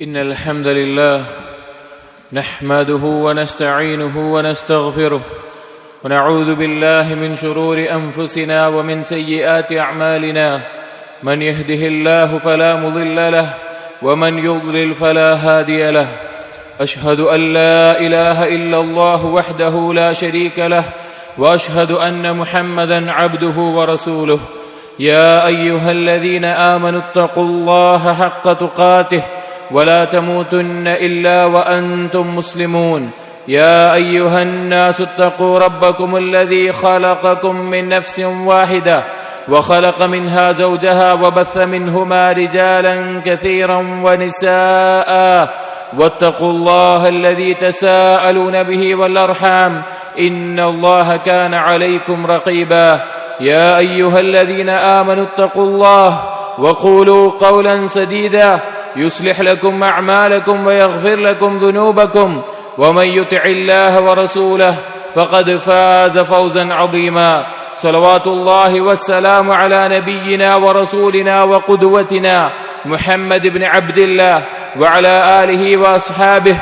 إن الحمد لله نحمده ونستعينه ونستغفره ونعوذ بالله من شرور أنفسنا ومن سيئات أعمالنا من يهده الله فلا مضل له ومن يضلل فلا هادي له أشهد أن لا إله إلا الله وحده لا شريك له وأشهد أن محمدا عبده ورسوله يا أيها الذين آمنوا اتقوا الله حق تقاته ولا تموتن إلا وأنتم مسلمون يا أيها الناس اتقوا ربكم الذي خلقكم من نفس واحدة وخلق منها زوجها وبث منهما رجالا كثيرا ونساء واتقوا الله الذي تساءلون به والأرحام إن الله كان عليكم رقيبا يا أيها الذين آمنوا اتقوا الله وقولوا قولا سديدا يصلح لكم أعمالكم ويغفر لكم ذنوبكم ومن يطع الله ورسوله فقد فاز فوزا عظيما صلوات الله والسلام على نبينا ورسولنا وقدوتنا محمد بن عبد الله وعلى آله وأصحابه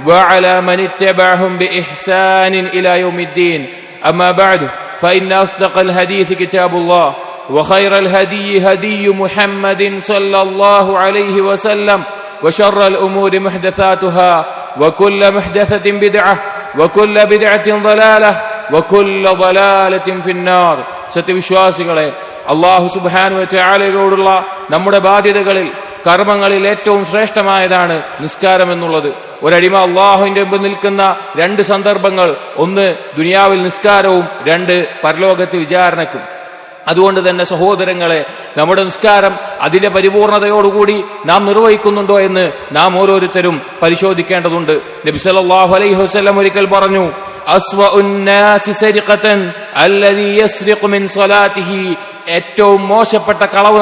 وعلى من اتبعهم بإحسان إلى يوم الدين أما بعد فإن أصدق الحديث كتاب الله وخير الهدي هدي محمد صلى الله عليه وسلم وشر الأمور محدثاتها وكل محدثة بدعة وكل بدعة ضلالة وكل ضلالة في النار. സത്യവിശ്വാസികളെ, അല്ലാഹു സുബ്ഹാനഹു വ തആലയോടുള്ള നമ്മുടെ ബാധ്യതകളിൽ കർമ്മങ്ങളിൽ ഏറ്റവും ശ്രേഷ്ഠമായതാണ് നിസ്കാരം എന്നുള്ളത്. ഒരടിമ അള്ളാഹുവിന്റെ മുമ്പിൽ നിൽക്കുന്ന രണ്ട് സന്ദർഭങ്ങൾ: ഒന്ന് ദുനിയാവിൽ നിസ്കാരവും, രണ്ട് പരലോകത്ത് വിചാരണക്കും. അതുകൊണ്ട് തന്നെ സഹോദരങ്ങളെ, നമ്മുടെ നിസ്കാരം അതിന്റെ പരിപൂർണതയോടുകൂടി നാം നിർവഹിക്കുന്നുണ്ടോ എന്ന് നാം ഓരോരുത്തരും പരിശോധിക്കേണ്ടതുണ്ട്. നബി സല്ലല്ലാഹു അലൈഹി വസല്ലം ഒരിക്കൽ പറഞ്ഞു, അസ്വഉൻ നാസി സരിഖതൻ അല്ലദീ യസ്രിഖു മിൻ സ്വലാത്തിഹി. ഏറ്റവും മോശപ്പെട്ട കളവ്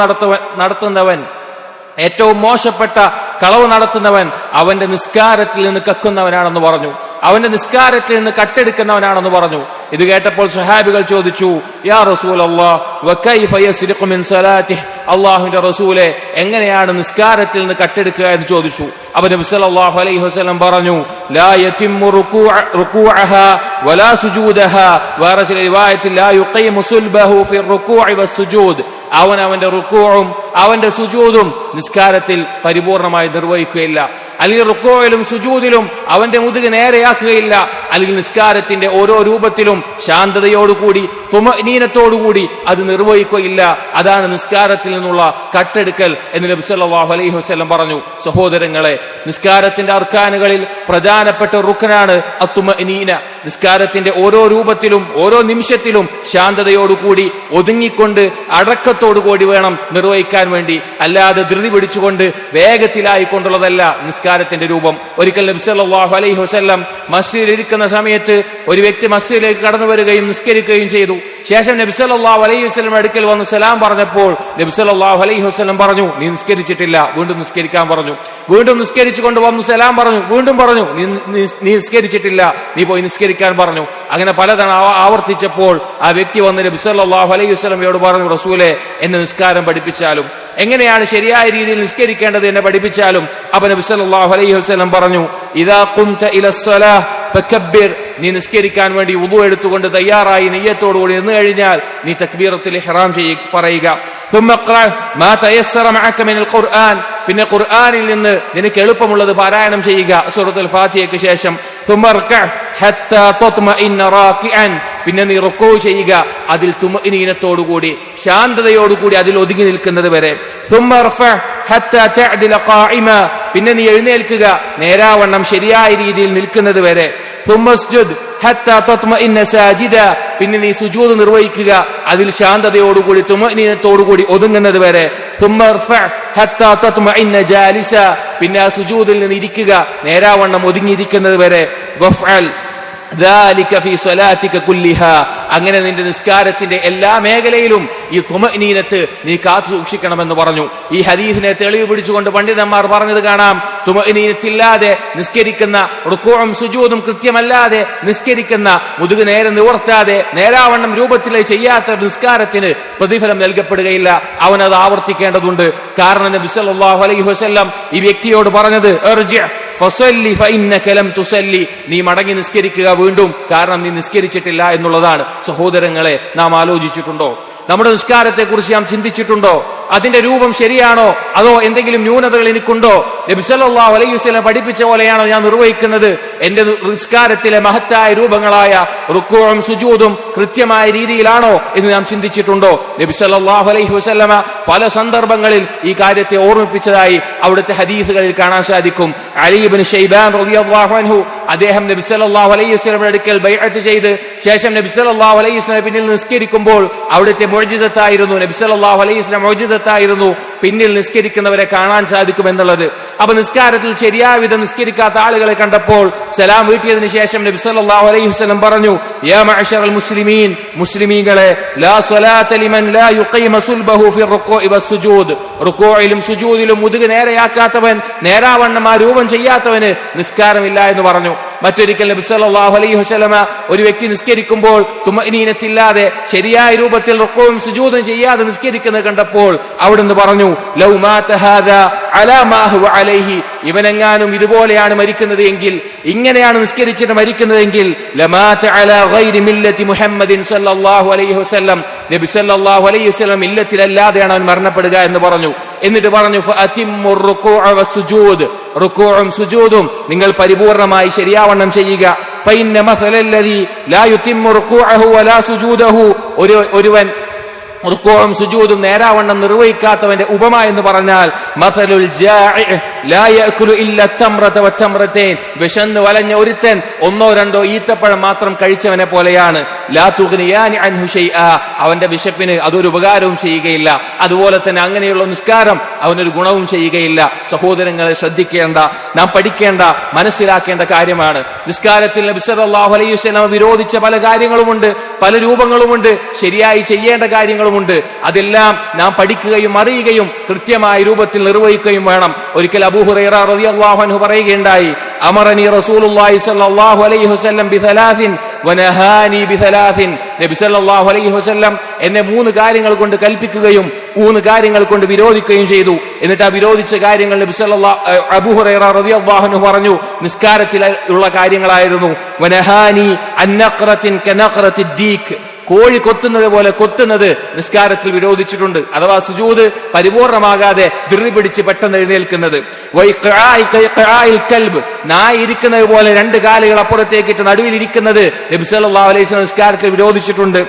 നടത്തുന്നവൻ അവന്റെ നിസ്കാരത്തിൽ നിന്ന് കക്കുന്നവനാണെന്ന് പറഞ്ഞു. അവന്റെ നിസ്കാരത്തിൽ നിന്ന് കട്ടെടുക്കുന്നവനാണെന്ന് പറഞ്ഞു. ഇത് കേട്ടപ്പോൾ സ്വഹാബികൾ ചോദിച്ചു, യാ റസൂലല്ലാഹ് വകൈഫ യസ്രിഖു മിൻ സ്വലാത്തിഹി, അല്ലാഹുവിന്റെ റസൂലേ, എങ്ങനെയാണ് നിസ്കാരത്തിൽ നിന്ന് കട്ടെടുക്കുക എന്ന് ചോദിച്ചു. അപ്പോൾ നബി സല്ലല്ലാഹു അലൈഹി വസല്ലം പറഞ്ഞു, ലാ യതിമ്മു റുകൂഅഹാ വലാ സുജൂദഹാ. വേറെ ചില റിവായത്തിൽ ലാ യുഖീമു സുൽബഹു ഫി റുകൂഇ വസ്സുജൂദ്. അവന്റെ റുകൂഉം അവന്റെ സുജൂദും നിസ്കാരത്തിൽ പരിപൂർണമായി നിർവഹിക്കുകയില്ല. അല്ലെങ്കിൽ റുകൂഇലും സുജൂദിലും അവന്റെ മുതുക് നേരെയാക്കുകയില്ല. അല്ലെങ്കിൽ നിസ്കാരത്തിന്റെ ഓരോ രൂപത്തിലും ശാന്തതയോടുകൂടി തുമഅനീനത്തോടുകൂടി അത് നിർവഹിക്കുകയില്ല. അതാണ് നിസ്കാരത്തിൽ നിന്നുള്ള കട്ടെടുക്കൽ എന്ന് നബി സല്ലല്ലാഹു അലൈഹി വസല്ലം പറഞ്ഞു. സഹോദരങ്ങളെ, നിസ്കാരത്തിന്റെ അർക്കാനുകളിൽ പ്രധാനപ്പെട്ട റുക്നാണ് അത്തുമഅനീന. നിസ്കാരത്തിന്റെ ഓരോ രൂപത്തിലും ഓരോ നിമിഷത്തിലും ശാന്തതയോടുകൂടി ഒതുങ്ങിക്കൊണ്ട് അടക്കത്തോടുകൂടി വേണം നിർവഹിക്കാൻ വേണ്ടി. അല്ലാതെ ധൃതി പിടിച്ചുകൊണ്ട് വേഗത്തിലായിക്കൊണ്ടുള്ളതല്ല നിസ്കാരത്തിന്റെ രൂപം. ഒരിക്കൽ നബി സല്ലല്ലാഹു അലൈഹി വസല്ലം മസ്ജിദിൽ ഇരിക്കുന്ന സമയത്ത് ഒരു വ്യക്തി മസ്ജിദിലേക്ക് കടന്നു വരികയും നിസ്കരിക്കുകയും ചെയ്തു. ശേഷം നബി സല്ലല്ലാഹു അലൈഹി വസല്ലം അടുക്കൽ വന്ന് സലാം പറഞ്ഞപ്പോൾ നബി സല്ലല്ലാഹു അലൈഹി വസല്ലം പറഞ്ഞു, നീ നിസ്കരിച്ചിട്ടില്ല. വീണ്ടും നിസ്കരിക്കാൻ പറഞ്ഞു. വീണ്ടും നിസ്കരിച്ചുകൊണ്ട് വന്നു സലാം പറഞ്ഞു. വീണ്ടും പറഞ്ഞു, നീ നിസ്കരിച്ചിട്ടില്ല, നീ പോയി നിസ്കരിക്കാൻ പറഞ്ഞു. അങ്ങനെ പലതവണ ആവർത്തിച്ചപ്പോൾ ആ വ്യക്തി വന്ന് നബി സല്ലല്ലാഹു അലൈഹി വസല്ലമയോട് പറഞ്ഞു, റസൂലേ, എന്നെ നിസ്കാരം പഠിപ്പിച്ചാലും, എങ്ങനെയാണ് ശരിയായ രീതിയിൽ നിസ്കരിക്കേണ്ടത് എന്നെ പഠിപ്പിച്ചാലും. അപ്പോൾ നബി സല്ലല്ലാഹു അലൈഹി വസല്ലം പറഞ്ഞു, ഇദാ ഖുംത ഇലസ്സലാഹ് ഫകബ്ബിർ. നീ നിസ്കരിക്കാൻ വേണ്ടി വുദു എടുത്തുകൊണ്ട് തയ്യാറായി നിയ്യത്തോടുകൂടി നിന്ന് കഴിഞ്ഞാൽ നീ തക്ബീറത്തുൽ ഇഹ്റാം പറയുക. ثم اقرأ ما تيسر معك من القرآن. പിന്നെ ഖുർആനിൽ നിന്ന് നിനക്ക് എളുപ്പമുള്ളത് പാരായണം ചെയ്യുക സൂറത്തുൽ ഫാത്തിഹയ്ക്ക് ശേഷം. ثم اركع حتى تطمئن راكعا. പിന്നെ നീ റുക്കൂ ചെയ്യുക അതിൽ തുമഅനീനത്തോടുകൂടി ശാന്തതയോടുകൂടി അതിൽ ഒതുങ്ങി നിൽക്കുന്നത് വരെ. ثم ارفع حتى تعدل قائما. പിന്നെ നീ എഴുന്നേൽക്കുക നേരാവണ്ണം ശരിയായ രീതിയിൽ നിൽക്കുന്നത് വരെ. ثم اسجد حتى تطمئن ساجدا. പിന്നെ നീ സുജൂദ് നിർവഹിക്കുക അതിൽ ശാന്തതയോടുകൂടി തുമഅനീനത്തോടുകൂടി ഒതുങ്ങുന്നത് വരെ. ثم ارفع حتى تطمئن جالسا. പിന്നെ ആ സുജൂദിൽ നിന്ന് ഇരിക്കുക നേരാവണ്ണം ഒതുങ്ങിയിരിക്കുന്നത് വരെ. വഫ്അൽ അങ്ങനെ നിന്റെ നിസ്കാരത്തിന്റെ എല്ലാ മേഖലയിലും ഈ തുമഅനീനത്ത് നീ കാത്തു സൂക്ഷിക്കണമെന്ന് പറഞ്ഞു. ഈ ഹദീസിനെ തെളിവ് പിടിച്ചുകൊണ്ട് പണ്ഡിതന്മാർ പറഞ്ഞത് കാണാം, തുമഅനീനത്തില്ലാതെ നിസ്കരിക്കുന്ന, റുകൂഉം സുജൂദും കൃത്യമല്ലാതെ നിസ്കരിക്കുന്ന, മുതുക് നേരെ നിവർത്താതെ നേരാവണ്ണം രൂപത്തിൽ ചെയ്യാത്ത നിസ്കാരത്തിന് പ്രതിഫലം നൽകപ്പെടുകയില്ല. അവനത് ആവർത്തിക്കേണ്ടതുണ്ട്. കാരണം നബി സല്ലല്ലാഹു അലൈഹി വസല്ലം ഈ വ്യക്തിയോട് പറഞ്ഞത് ഫസല്ലി ഫഇന്നക ലം തുസല്ലി, നീ മടങ്ങി നിസ്കരിക്കുക വീണ്ടും, കാരണം നീ നിസ്കരിച്ചിട്ടില്ല എന്നുള്ളതാണ്. സഹോദരങ്ങളെ, നാം ആലോചിച്ചിട്ടുണ്ടോ? നമ്മുടെ നിസ്കാരത്തെ കുറിച്ച് നാം ചിന്തിച്ചിട്ടുണ്ടോ? അതിന്റെ രൂപം ശരിയാണോ, അതോ എന്തെങ്കിലും ന്യൂനതകൾ എനിക്കുണ്ടോ? നബി സല്ലല്ലാഹു അലൈഹി വസല്ലം പഠിപ്പിച്ച പോലെയാണോ ഞാൻ നിർവഹിക്കുന്നത്? എന്റെ നിസ്കാരത്തിലെ മഹത്തായ രൂപങ്ങളായ റുകൂഉം സുജൂദും കൃത്യമായ രീതിയിലാണോ എന്ന് നാം ചിന്തിച്ചിട്ടുണ്ടോ? നബി സല്ലല്ലാഹു അലൈഹി വസല്ലമ പല സന്ദർഭങ്ങളിൽ ഈ കാര്യത്തെ ഓർമ്മിപ്പിച്ചതായി അവിടുത്തെ ഹദീസുകളിൽ കാണാൻ സാധിക്കും. അലി ഇബ്നു ശൈബാൻ റളിയല്ലാഹു അൻഹു, അദ്ദേഹം നബി സല്ലല്ലാഹു അലൈഹി വസല്ലമയുടെ അടുക്കൽ ബൈഅത്ത് ചെയ്ത് ശേഷം നബി സല്ലല്ലാഹു അലൈഹി വസല്ലം പിന്നിൽ നിസ്കരിക്കുമ്പോൾ അവിടുത്തെ മുഅ്ജിസത്തായിരുന്നു, നബി സല്ലല്ലാഹു അലൈഹി വസല്ലം മുഅ്ജിസത്തായിരുന്നു പിന്നിൽ നിസ്കരിക്കുന്നവരെ കാണാൻ സാധിക്കുമെന്നുള്ളത്. അപ്പൊ നിസ്കാരത്തിൽ ശരിയായ വിധം നിസ്കരിക്കാത്ത ആളുകളെ കണ്ടപ്പോൾ സലാം വീട്ടിയതിനു ശേഷം നബി സല്ലല്ലാഹു അലൈഹി വസല്ലം പറഞ്ഞു, യാ മഅശറൽ മുസ്ലിമീൻ, മുസ്ലിമീങ്ങളെ, ലാ സ്വലാത ലിമൻ ലാ യുഖീമ സുൽബഹു ഫി റുകൂഇ വസ്സുജൂദ്, റുകൂഇലും സുജൂദിലും മുതുക് നേരെയാക്കാത്തവൻ, നേരാവണ്ണം ആ രൂപം ചെയ്യാത്തവന് നിസ്കാരമില്ല എന്ന് പറഞ്ഞു. മറ്റൊരിക്കൽ നബി സല്ലല്ലാഹു അലൈഹി വസല്ലമ ഒരു വ്യക്തി നിസ്കരിക്കുമ്പോൾ തുമഅനീനത്തില്ലാതെ ശരിയായ രൂപത്തിൽ റുകൂഉം സുജൂദും ചെയ്യാതെ നിസ്കരിക്കുന്നത് കണ്ടപ്പോൾ അവിടുന്ന് പറഞ്ഞു, ലൗ മാത ഹാദാ അലാ മാ ഹുവ അലൈഹി, ഇവനെങ്ങാനും ഇതുപോലെയാണ് മരിക്കുന്നത് എങ്കിൽ, ഇങ്ങനെയാണ് നിസ്കരിച്ചിട്ട് മരിക്കുന്നതെങ്കിൽ, ലമാത അലാ ഗൈരി മില്ലത്തി മുഹമ്മദിൻ സല്ലല്ലാഹു അലൈഹി വസല്ലം, നബി സല്ലല്ലാഹു അലൈഹി വസല്ലം മില്ലത്തിലല്ലാതെയാണ് അവൻ മരണപ്പെടുക എന്ന് പറഞ്ഞു. എന്നിട്ട് പറഞ്ഞു, ഫഅതിമ്മു റുകൂഅ വസ്സുജൂദ്, റുകൂഉം സുജൂദും നിങ്ങൾ പരിപൂർണമായി ശരിയാവണ്ണം ചെയ്യുക. ഫഇന്ന മസലല്ലദീ ലാ യുതിമ്മു റുകൂഅഹു വലാ സുജൂദഹു, ഒരുവൻ റുകൂഉം സുജൂദും നേരാവണ്ണം നിർവഹിക്കാത്തവന്റെ ഉപമ എന്ന് പറഞ്ഞാൽ മസലുൽ ജാഇ ലാ യഅകുലു ഇല്ല തംറത വതംറതൈൻ, വിശന്ന് വലഞ്ഞ ഒരുത്തൻ ഒന്നോ രണ്ടോ ഈത്തപ്പഴം മാത്രം കഴിച്ചവനെ പോലെയാണ്. ലാ തുഗ്നിയാനി അൻഹു ഷൈആ, അവന്റെ വിശപ്പിന് അതൊരു ഉപകാരവും ചെയ്യുകയില്ല. അതുപോലെ തന്നെ അങ്ങനെയുള്ള നിസ്കാരം അവനൊരു ഗുണവും ചെയ്യുകയില്ല. സഹോദരങ്ങളെ, ശ്രദ്ധിക്കേണ്ട, നാം പഠിക്കേണ്ട, മനസ്സിലാക്കേണ്ട കാര്യമാണ്. നിസ്കാരത്തിൽ നബി സല്ലല്ലാഹു അലൈഹി വസല്ലം വിരോധിച്ച പല കാര്യങ്ങളുമുണ്ട്, പല രൂപങ്ങളുമുണ്ട്, ശരിയായി ചെയ്യേണ്ട കാര്യങ്ങളുമുണ്ട്. അതെല്ലാം നാം പഠിക്കുകയും അറിയുകയും കൃത്യമായ രൂപത്തിൽ നിർവഹിക്കുകയും വേണം. ഒരിക്കൽ അബൂ ഹുറൈറ റളിയല്ലാഹു അൻഹു പറയുകയുണ്ടായി, അമറനി റസൂലുള്ളാഹി സ്വല്ലല്ലാഹു അലൈഹി വസല്ലം ബിസലാസിൻ വനഹാനി ബിസലാസിൻ, നബി സല്ലല്ലാഹു അലൈഹി വസല്ലം എന്നെ 3 കാര്യങ്ങൾ കൊണ്ട് കൽപ്പിക്കുകയും 3 കാര്യങ്ങൾ കൊണ്ട് വിരോധിക്കുകയും ചെയ്തു. എന്നിട്ട് ആ വിരോധിച്ച കാര്യങ്ങൾ നബി സല്ലല്ലാഹു അബൂ ഹുറൈറ റളിയല്ലാഹു അൻഹു പറഞ്ഞു നിസ്കാരത്തിൽ ഉള്ള കാര്യങ്ങളായിരുന്നു. വനഹാനി അൻ നഖറത്തിൻ കനഖറത്തിദ് ദീക്, കോഴി കൊത്തുന്നത് പോലെ കൊത്തുന്നത് നിസ്കാരത്തിൽ വിരോധിച്ചിട്ടുണ്ട്. അഥവാ സുജൂദ് പരിപൂർണമാകാതെ ധിറി പിടിച്ച് പെട്ടെന്ന് എഴുന്നേൽക്കുന്നത്. നായ ഇരിക്കുന്നത് പോലെ 2 കാലുകൾ അപ്പുറത്തേക്കിട്ട് നടുവിൽ ഇരിക്കുന്നത് നബി സല്ലല്ലാഹു അലൈഹി വസല്ലം നിസ്കാരത്തിൽ വിരോധിച്ചിട്ടുണ്ട്.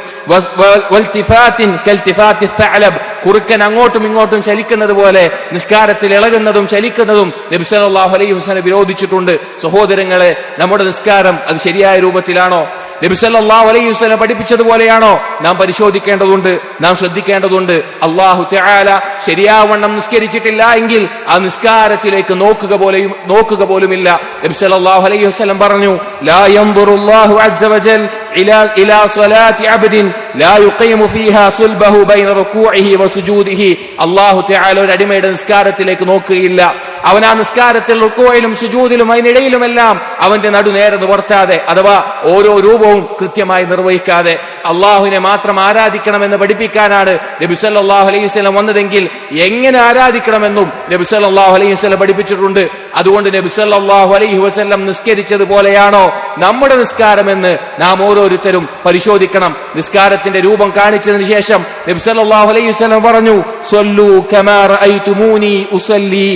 കുറുക്കൻ അങ്ങോട്ടും ഇങ്ങോട്ടും ചലിക്കുന്നത് പോലെ നിസ്കാരത്തിൽ ഇളകുന്നതും ചലിക്കുന്നതും നബി സല്ലല്ലാഹു അലൈഹി വസല്ലം വിരോധിച്ചിട്ടുണ്ട്. സഹോദരങ്ങളെ, നമ്മുടെ നിസ്കാരം അത് ശരിയായ രൂപത്തിലാണോ, നബി സല്ലല്ലാഹു അലൈഹി വസല്ലം പഠിപ്പിച്ചതുപോലെയാണോ നാം പരിശോധിക്കേണ്ടതുണ്ട്, നാം ശ്രദ്ധിക്കേണ്ടതുണ്ട്. അല്ലാഹു തആല ശരിയാവണ്ണം നിസ്കരിച്ചിട്ടില്ല എങ്കിൽ ആ നിസ്കാരത്തിലേക്ക് നോക്കുക പോലുമില്ല. നബി സല്ലല്ലാഹു അലൈഹി വസല്ലം പറഞ്ഞു, ലാ യൻദുറുല്ലാഹു അസ്സ വജൽ ഇലാ സ്വലാത്തി അബ്ദിൻ ലാ യുഖീമു ഫീഹാ സുൽബഹു ബൈന റുകൂഇഹി വസുജൂദിഹി, അല്ലാഹു തആല ഒരു അടിമയുടെ നിസ്കാരത്തിലേക്ക് നോക്കുകയില്ല. അവൻ ആ നിസ്കാരത്തിൽ റുകൂഇലും സുജൂദിലും അതിനിടയിലുമെല്ലാം അവന്റെ നടു നേരെ നിവർത്താതെ, അഥവാ ഓരോ രൂപവും കൃത്യമായി നിർവഹിക്കാതെ അള്ളാഹുവിനെ മാത്രം ആരാധിക്കണമെന്ന് പഠിപ്പിക്കാനാണ് നബി സല്ലല്ലാഹു അലൈഹി വസല്ലം വന്നതെങ്കിൽ എങ്ങനെ ആരാധിക്കണമെന്നും നബി സല്ലല്ലാഹു അലൈഹി വസല്ലം പഠിപ്പിച്ചിട്ടുണ്ട്. അതുകൊണ്ട് നബി സല്ലല്ലാഹു അലൈഹി വസല്ലം നിസ്കരിച്ചതുപോലെയാണോ നമ്മുടെ നിസ്കാരമെന്ന് നാം ഓരോരുത്തരും പരിശോധിക്കണം. നിസ്കാരത്തിന്റെ രൂപം കാണിച്ചതിന് ശേഷം നബി സല്ലല്ലാഹു അലൈഹി വസല്ലം പറഞ്ഞു, സ്വല്ലൂ കമാ റഅയ്തുമൂനി ഉസല്ലി,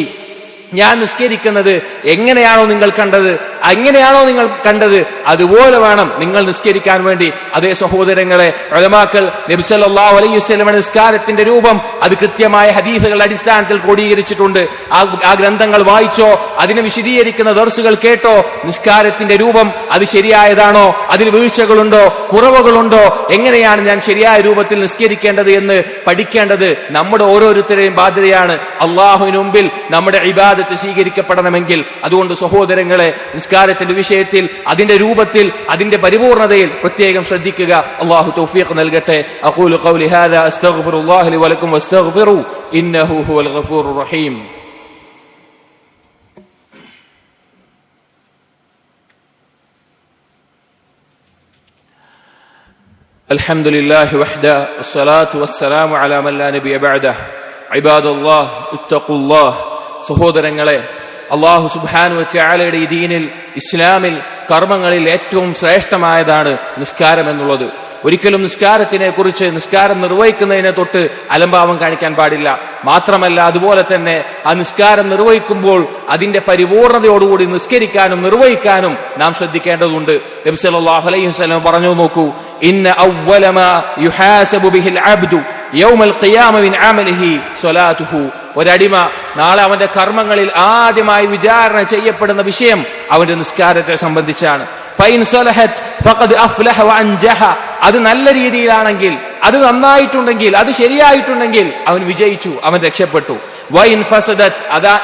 ഞാൻ നിസ്കരിക്കുന്നത് എങ്ങനെയാണോ നിങ്ങൾ കണ്ടത്, എങ്ങനെയാണോ നിങ്ങൾ കണ്ടത് അതുപോലെ വേണം നിങ്ങൾ നിസ്കരിക്കാൻ വേണ്ടി. അതേ സഹോദരങ്ങളെ, ഉലമാക്കൾ നബി സല്ലല്ലാഹു അലൈഹി വസല്ലമയുടെ നിസ്കാരത്തിന്റെ രൂപം അത് കൃത്യമായ ഹദീസുകളുടെ അടിസ്ഥാനത്തിൽ ക്രോഡീകരിച്ചിട്ടുണ്ട്. ആ ഗ്രന്ഥങ്ങൾ വായിച്ചോ, അതിനെ വിശദീകരിക്കുന്ന ദർസുകൾ കേട്ടോ, നിസ്കാരത്തിന്റെ രൂപം അത് ശരിയായതാണോ, അതിൽ വീഴ്ചകളുണ്ടോ, കുറവുകളുണ്ടോ, എങ്ങനെയാണ് ഞാൻ ശരിയായ രൂപത്തിൽ നിസ്കരിക്കേണ്ടത് എന്ന് പഠിക്കേണ്ടത് നമ്മുടെ ഓരോരുത്തരുടെയും ബാധ്യതയാണ്. അള്ളാഹുവിന് മുമ്പിൽ നമ്മുടെ ഇബാദത്ത് സ്വീകരിക്കപ്പെടണമെങ്കിൽ. അതുകൊണ്ട് സഹോദരങ്ങളെ, നിസ്കാരത്തിന്റെ വിഷയത്തിൽ, അതിന്റെ രൂപത്തിൽ, അതിന്റെ പരിപൂർണതയിൽ പ്രത്യേകം ശ്രദ്ധിക്കുക. അല്ലാഹു തൗഫീഖ് നൽകട്ടെ. അഖൂലു ഖൗലി ഹാദാ അസ്തഗ്ഫിറുല്ലാഹ ലി വലക്കും വസ്തഗ്ഫിറു ഇന്നഹു ഹുവൽ ഗഫൂറുർ റഹീം. الحمد لله وحده والصلاة والسلام على من لا نبي بعده عباد الله اتقوا الله. സഹോദരങ്ങളെ, അല്ലാഹു സുബ്ഹാനഹു വ തആലയുടെ ഈ ദീനിൽ, ഇസ്ലാമിൽ കർമ്മങ്ങളിൽ ഏറ്റവും ശ്രേഷ്ഠമായതാണ് നിസ്കാരം എന്നുള്ളത്. ഒരിക്കലും നിസ്കാരത്തിനെ കുറിച്ച്, നിസ്കാരം നിർവഹിക്കുന്നതിനെ തൊട്ട് അലംഭാവം കാണിക്കാൻ പാടില്ല. മാത്രമല്ല, അതുപോലെ തന്നെ ആ നിസ്കാരം നിർവഹിക്കുമ്പോൾ അതിന്റെ പരിപൂർണതയോടുകൂടി നിസ്കരിക്കാനും നിർവഹിക്കാനും നാം ശ്രദ്ധിക്കേണ്ടതുണ്ട്. നബി സല്ലല്ലാഹു അലൈഹി വസല്ലം പറഞ്ഞു നോക്കൂ, ഇന്ന അവ്വല മാ യുഹാസബു ബിഹിൽ അബ്ദു യൗമൽ ഖിയാമ മിൻ അമലിഹി സ്വലാത്തുഹു. ഒരടിമ നാളെ അവന്റെ കർമ്മങ്ങളിൽ ആദ്യമായി വിചാരണ ചെയ്യപ്പെടുന്ന വിഷയം അവന്റെ നിസ്കാരത്തെ സംബന്ധിച്ചാണ്. ഫൈൻ സലഹത് ഫഖദ് അഫ്ലഹ വഅൻജഹ. അത് നല്ല രീതിയിലാണെങ്കിൽ, അത് നന്നായിട്ടുണ്ടെങ്കിൽ, അത് ശരിയായിട്ടുണ്ടെങ്കിൽ അവൻ വിജയിച്ചു, അവൻ രക്ഷപ്പെട്ടു. വൈൻ ഫസദത്,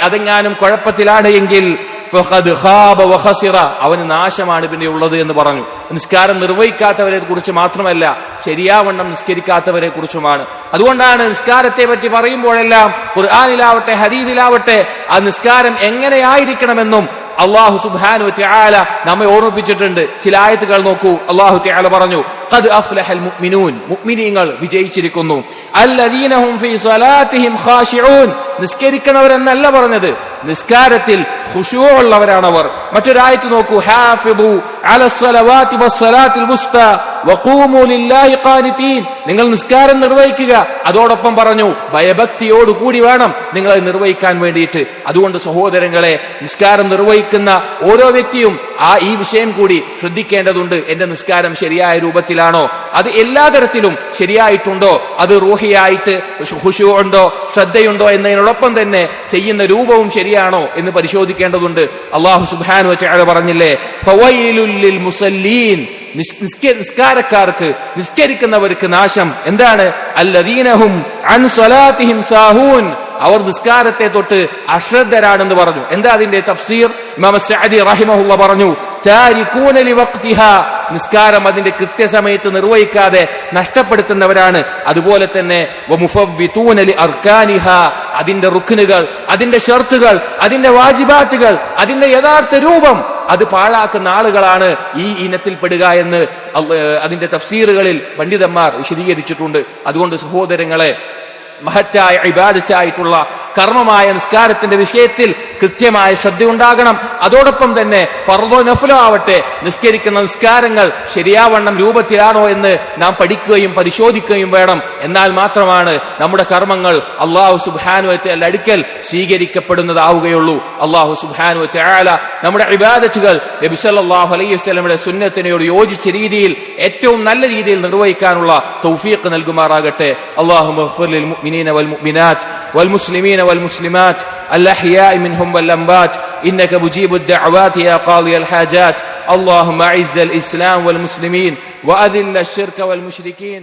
അതെങ്ങാനും കുഴപ്പത്തിലാണ് എങ്കിൽ ഫഖദ് ഖാബ വഖസിറ, അവന് നാശമാണ് പിന്നെ ഉള്ളത് എന്ന് പറഞ്ഞു. നിസ്കാരം നിർവഹിക്കാത്തവരെ കുറിച്ച് മാത്രമല്ല, ശരിയാവണ്ണം നിസ്കരിക്കാത്തവരെ കുറിച്ചുമാണ്. അതുകൊണ്ടാണ് നിസ്കാരത്തെ പറ്റി പറയുമ്പോഴെല്ലാം ഖുർആനിലാവട്ടെ ഹദീസിലാവട്ടെ ആ നിസ്കാരം എങ്ങനെയായിരിക്കണമെന്നും അല്ലാഹു സുബ്ഹാനഹു വ തആല നമ്മെ ഓർമ്മിപ്പിച്ചിട്ടുണ്ട്. ചില ആയത്തുകൾ നോക്കൂ. അല്ലാഹു തആല പറഞ്ഞു, ഖദ് അഫ്ലഹൽ മുഅ്മിനൂൻ, മുഅ്മിനീങ്ങൾ വിജയിച്ചിരിക്കുന്നു. അല്ലദീന ഹും ഫീ സ്വലാത്തിഹിം ഖാശിഊൻ, നിസ്കരിക്കുന്നവരെന്നല്ല പറഞ്ഞത്, നിസ്കാരത്തിൽ ഖുശൂ ഉള്ളവരാണവർ. മറ്റൊരായത്ത് നോക്കൂ, ഹാഫിദു അലസ്സലവാതി വസ്സലാത്തിൽ വുസ്താ വഖൂമു ലില്ലാഹി ഖാനിതീൻ, നിങ്ങൾ നിസ്കാരം നിർവഹിക്കുക. അതോടൊപ്പം പറഞ്ഞു, ഭയഭക്തിയോട് കൂടി വേണം നിങ്ങൾ നിർവഹിക്കാൻ വേണ്ടിയിട്ട്. അതുകൊണ്ട് സഹോദരങ്ങളെ, നിസ്കാരം നിർവഹിക്കുന്ന ഓരോ വ്യക്തിയും ഈ വിഷയം കൂടി ശ്രദ്ധിക്കേണ്ടതുണ്ട്. എന്റെ നിസ്കാരം ശരിയായ രൂപത്തിലാണോ, അത് എല്ലാ തരത്തിലും ശരിയായിട്ടുണ്ടോ, അത് റൂഹിയായിട്ട് ഖുശൂ ഉണ്ടോ, ശ്രദ്ധയുണ്ടോ എന്നതിനോടൊപ്പം തന്നെ ചെയ്യുന്ന രൂപവും ശരിയാണോ എന്ന് പരിശോധിക്കേണ്ടതുണ്ട്. അല്ലാഹു സുബ്ഹാനഹു വ തആല പറഞ്ഞില്ലേ, ഫവൈലുൽ ലിൽ മുസല്ലീൻ, നിസ്കാരക്കാർക്ക്, നിസ്കരിക്കുന്നവർക്ക് നാശം. എന്താണ്? അല്ലദീനഹും അൻ സ്വലാത്തിഹിം സാഹൂൻ, അവർ നിസ്കാരത്തെ തൊട്ട് അശ്രദ്ധരാണെന്ന് പറഞ്ഞു. എന്താ അതിന്റെ തഫ്സീർ? ഇമാം സഅദി റഹിമഹുല്ലാഹ് പറഞ്ഞു, താരികൂന ലിവഖ്തിഹാ, നിസ്കാരം അതിന്റെ കൃത്യസമയത്ത് നിർവഹിക്കാതെ നഷ്ടപ്പെടുത്തുന്നവരാണ്. അതുപോലെ തന്നെ വമുഫവ്വിതൂന ലിഅർകാനിഹാ, അതിന്റെ റുക്നുകൾ, അതിന്റെ ഷർത്തുകൾ, അതിന്റെ വാജിബാത്തുകൾ, അതിന്റെ യഥാർത്ഥ രൂപം അത് പാഴാക്കുന്ന ആളുകളാണ് ഈ ഇനത്തിൽപ്പെടുക എന്ന് അതിന്റെ തഫ്സീറുകളിൽ പണ്ഡിതന്മാർ വിശദീകരിച്ചിട്ടുണ്ട്. അതുകൊണ്ട് സഹോദരങ്ങളെ, മഹത്തായ ഇബാദത്തായിട്ടുള്ള കർമ്മമായ നിസ്കാരത്തിന്റെ വിഷയത്തിൽ കൃത്യമായ ശ്രദ്ധയുണ്ടാകണം. അതോടൊപ്പം തന്നെ ഫർളോ നഫ്ലോ ആവട്ടെ, നിസ്കരിക്കുന്ന നിസ്കാരങ്ങൾ ശരിയാവണ്ണം രൂപത്തിലാണോ എന്ന് നാം പഠിക്കുകയും പരിശോധിക്കുകയും വേണം. എന്നാൽ മാത്രമാണ് നമ്മുടെ കർമ്മങ്ങൾ അല്ലാഹു സുബ്ഹാനഹു വ തആല അടുക്കൽ സ്വീകരിക്കപ്പെടുന്നതാവുകയുള്ളൂ. അല്ലാഹു സുബ്ഹാനഹു വ തആല നമ്മുടെ ഇബാദത്തുകൾ നബി സല്ലല്ലാഹു അലൈഹി വസല്ലമയുടെ സുന്നത്തിനോട് യോജിച്ച രീതിയിൽ, ഏറ്റവും നല്ല രീതിയിൽ നിർവഹിക്കാനുള്ള തൗഫീഖ് നൽകുമാറാകട്ടെ. അല്ലാഹുമ്മ ഗ്ഫിർ ലിൽ മുഅ്മിനീന വൽ മുഅ്മിനാത്ത് വൽ മുസ്ലിമീന വൽ മുസ്ലിമാത്ത് الأحياء منهم والأموات إنك مجيب الدعوات يا قاضي الحاجات. اللهم أعز الإسلام والمسلمين وأذل الشرك والمشركين.